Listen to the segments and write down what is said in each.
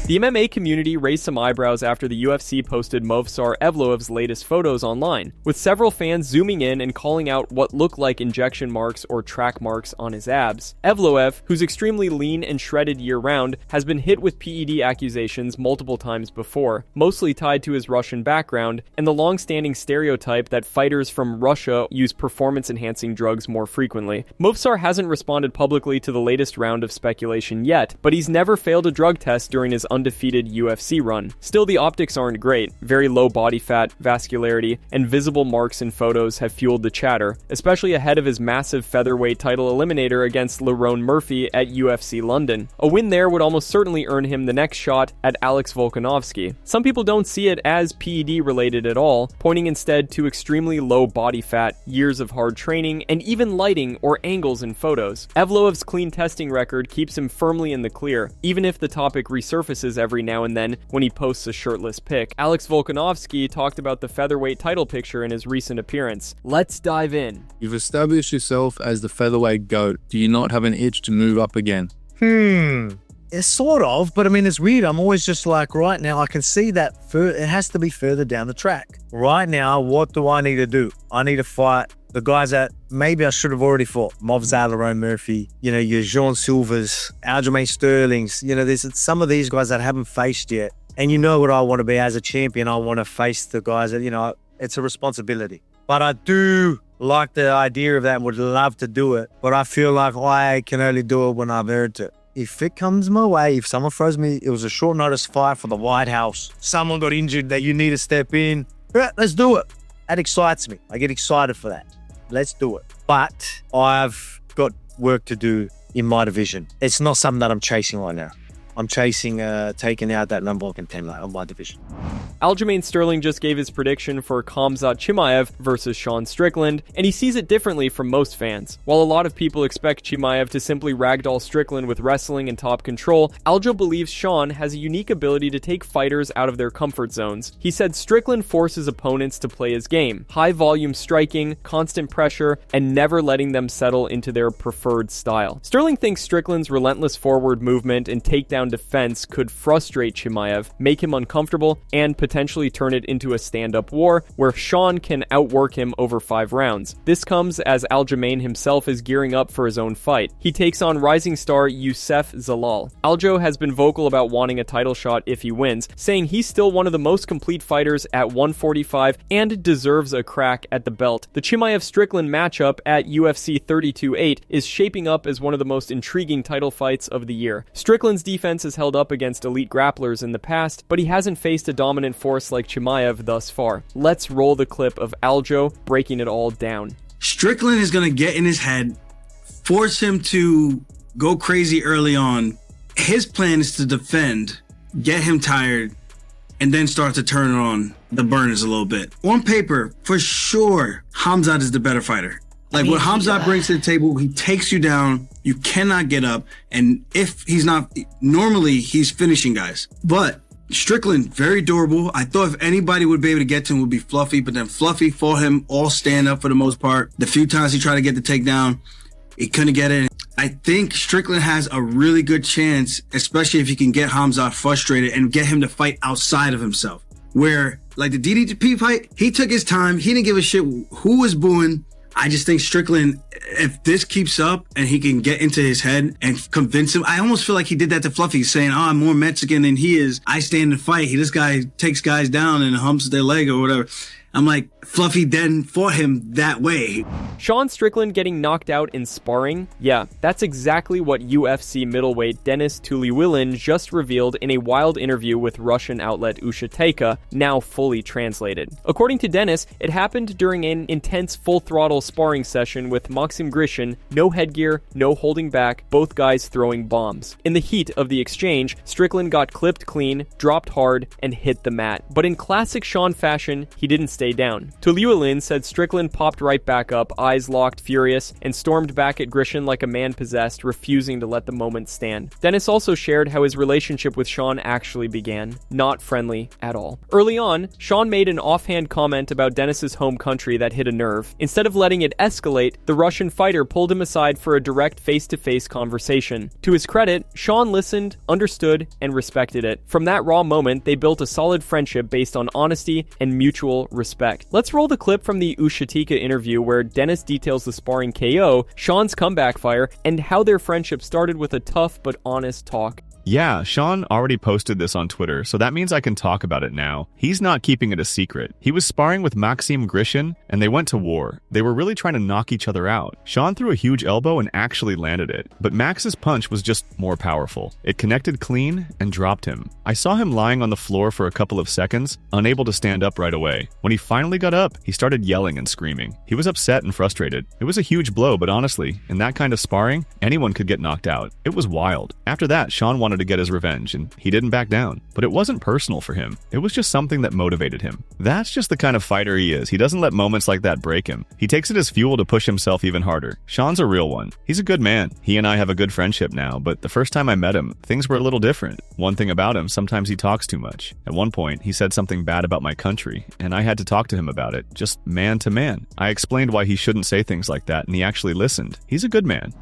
The MMA community raised some eyebrows after the UFC posted Movsar Evloev's latest photos online, with several fans zooming in and calling out what looked like injection marks or track marks on his abs. Evloev, who's extremely lean and shredded year-round, has been hit with PED accusations multiple times before, mostly tied to his Russian background and the long-standing stereotype that fighters from Russia use performance-enhancing drugs more frequently. Movsar hasn't responded publicly to the latest round of speculation yet, but he's never failed a drug test during his undefeated UFC run. Still, the optics aren't great. Very low body fat, vascularity, and visible marks in photos have fueled the chatter, especially ahead of his massive featherweight title eliminator against Lerone Murphy at UFC London. A win there would almost certainly earn him the next shot at Alex Volkanovski. Some people don't see it as PED related at all, pointing instead to extremely low body fat, years of hard training, and even lighting or angles in photos. Evloev's clean testing record keeps him firmly in the clear, even if the topic resurfaces every now and then when he posts a shirtless pic. Alex Volkanovski talked about the featherweight title picture in his recent appearance. Let's dive in. You've established yourself as the featherweight GOAT. Do you not have an itch to move up again? It's sort of, but I mean, it's weird. I'm always just like, right now, I can see that it has to be further down the track. Right now, what do I need to do? I need to fight the guys that maybe I should have already fought. Movsar Murphy, your Jean Silvers, Aljamain Sterlings. There's some of these guys that I haven't faced yet. And you know what I want to be as a champion. I want to face the guys that, it's a responsibility. But I do like the idea of that and would love to do it. But I feel like I can only do it when I've earned it. If it comes my way, if someone throws me, it was a short notice fight for the White House. Someone got injured that you need to step in. Yeah, let's do it. That excites me. I get excited for that. Let's do it. But I've got work to do in my division. It's not something that I'm chasing right now. I'm chasing taking out that number 1 contender on my division. Aljamain Sterling just gave his prediction for Khamzat Chimaev versus Sean Strickland, and he sees it differently from most fans. While a lot of people expect Chimaev to simply ragdoll Strickland with wrestling and top control, Aljo believes Sean has a unique ability to take fighters out of their comfort zones. He said Strickland forces opponents to play his game, high-volume striking, constant pressure, and never letting them settle into their preferred style. Sterling thinks Strickland's relentless forward movement and takedown defense could frustrate Chimaev, make him uncomfortable, and potentially turn it into a stand-up war where Sean can outwork him over 5 rounds. This comes as Aljamain himself is gearing up for his own fight. He takes on rising star Youssef Zalal. Aljo has been vocal about wanting a title shot if he wins, saying he's still one of the most complete fighters at 145 and deserves a crack at the belt. The Chimaev-Strickland matchup at UFC 32-8 is shaping up as one of the most intriguing title fights of the year. Strickland's defense has held up against elite grapplers in the past, but he hasn't faced a dominant force like Chimaev thus far. Let's roll the clip of Aljo breaking it all down. Strickland is going to get in his head, force him to go crazy early on. His plan is to defend, get him tired, and then start to turn on the burners a little bit. On paper, for sure, Khamzat is the better fighter. Like what Khamzat brings to the table, he takes you down, you cannot get up, and if he's not, normally he's finishing guys. But Strickland, very durable. I thought if anybody would be able to get to him would be Fluffy, but then Fluffy fought him all stand up for the most part. The few times he tried to get the takedown, he couldn't get it. I think Strickland has a really good chance, especially if he can get Khamzat frustrated and get him to fight outside of himself. Where, like the DDP fight, he took his time. He didn't give a shit who was booing. I just think Strickland, if this keeps up and he can get into his head and convince him, I almost feel like he did that to Fluffy, saying, I'm more Mexican than he is. I stand and fight. This guy takes guys down and humps their leg or whatever. I'm like, Fluffy then fought him that way. Sean Strickland getting knocked out in sparring? Yeah, that's exactly what UFC middleweight Denis Tuliwilin just revealed in a wild interview with Russian outlet Ushateka, now fully translated. According to Denis, it happened during an intense full-throttle sparring session with Maxim Grishin, no headgear, no holding back, both guys throwing bombs. In the heat of the exchange, Strickland got clipped clean, dropped hard, and hit the mat. But in classic Sean fashion, he didn't stay stay down. To Llewellyn said Strickland popped right back up, eyes locked, furious, and stormed back at Grishin like a man possessed, refusing to let the moment stand. Dennis also shared how his relationship with Sean actually began. Not friendly at all. Early on, Sean made an offhand comment about Dennis's home country that hit a nerve. Instead of letting it escalate, the Russian fighter pulled him aside for a direct face-to-face conversation. To his credit, Sean listened, understood, and respected it. From that raw moment, they built a solid friendship based on honesty and mutual respect. Let's roll the clip from the Ushatika interview where Dennis details the sparring KO, Sean's comeback fire, and how their friendship started with a tough but honest talk. Yeah, Sean already posted this on Twitter, so that means I can talk about it now. He's not keeping it a secret. He was sparring with Maxim Grishin, and they went to war. They were really trying to knock each other out. Sean threw a huge elbow and actually landed it, but Max's punch was just more powerful. It connected clean and dropped him. I saw him lying on the floor for a couple of seconds, unable to stand up right away. When he finally got up, he started yelling and screaming. He was upset and frustrated. It was a huge blow, but honestly, in that kind of sparring, anyone could get knocked out. It was wild. After that, Sean wanted to get his revenge, and he didn't back down. But it wasn't personal for him. It was just something that motivated him. That's just the kind of fighter he is. He doesn't let moments like that break him. He takes it as fuel to push himself even harder. Sean's a real one. He's a good man. He and I have a good friendship now, but the first time I met him, things were a little different. One thing about him, sometimes he talks too much. At one point, he said something bad about my country, and I had to talk to him about it, just man to man. I explained why he shouldn't say things like that, and he actually listened. He's a good man.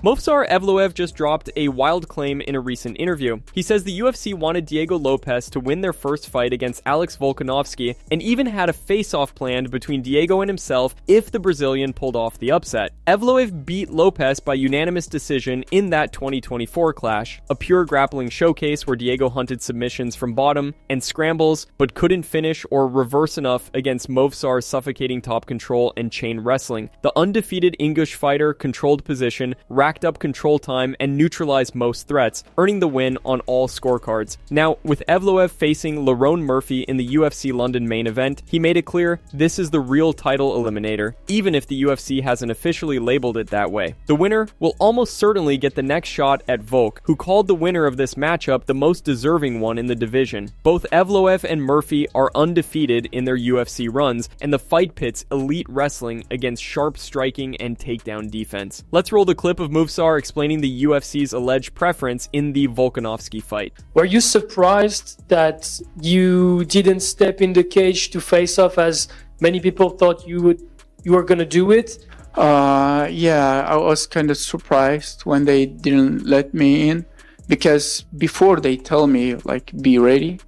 Movsar Evloev just dropped a wild claim in a recent interview. He says the UFC wanted Diego Lopes to win their first fight against Alex Volkanovski and even had a face-off planned between Diego and himself if the Brazilian pulled off the upset. Evloev beat Lopes by unanimous decision in that 2024 clash, a pure grappling showcase where Diego hunted submissions from bottom and scrambles but couldn't finish or reverse enough against Movsar's suffocating top control and chain wrestling. The undefeated English fighter controlled position, racked up control time, and neutralized most threats, earning the win on all scorecards. Now, with Evloev facing Lerone Murphy in the UFC London main event, he made it clear this is the real title eliminator, even if the UFC hasn't officially labeled it that way. The winner will almost certainly get the next shot at Volk, who called the winner of this matchup the most deserving one in the division. Both Evloev and Murphy are undefeated in their UFC runs, and the fight pits elite wrestling against sharp striking and takedown defense. Let's roll the clip of Movsar explaining the UFC's alleged preference in the Volkanovski fight. Were you surprised that you didn't step in the cage to face off as many people thought you were gonna do it? Yeah, I was kind of surprised when they didn't let me in, because before they tell me like be ready,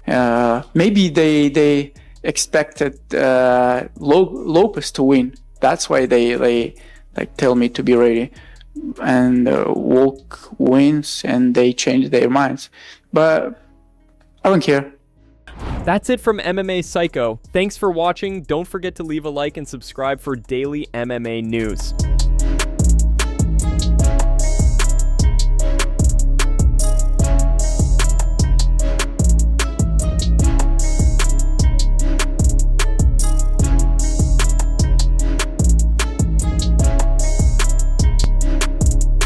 maybe they expected Lopes to win. That's why they like tell me to be ready. And Volk wins and they change their minds. But I don't care. That's it from MMA Psycho. Thanks for watching. Don't forget to leave a like and subscribe for daily MMA news.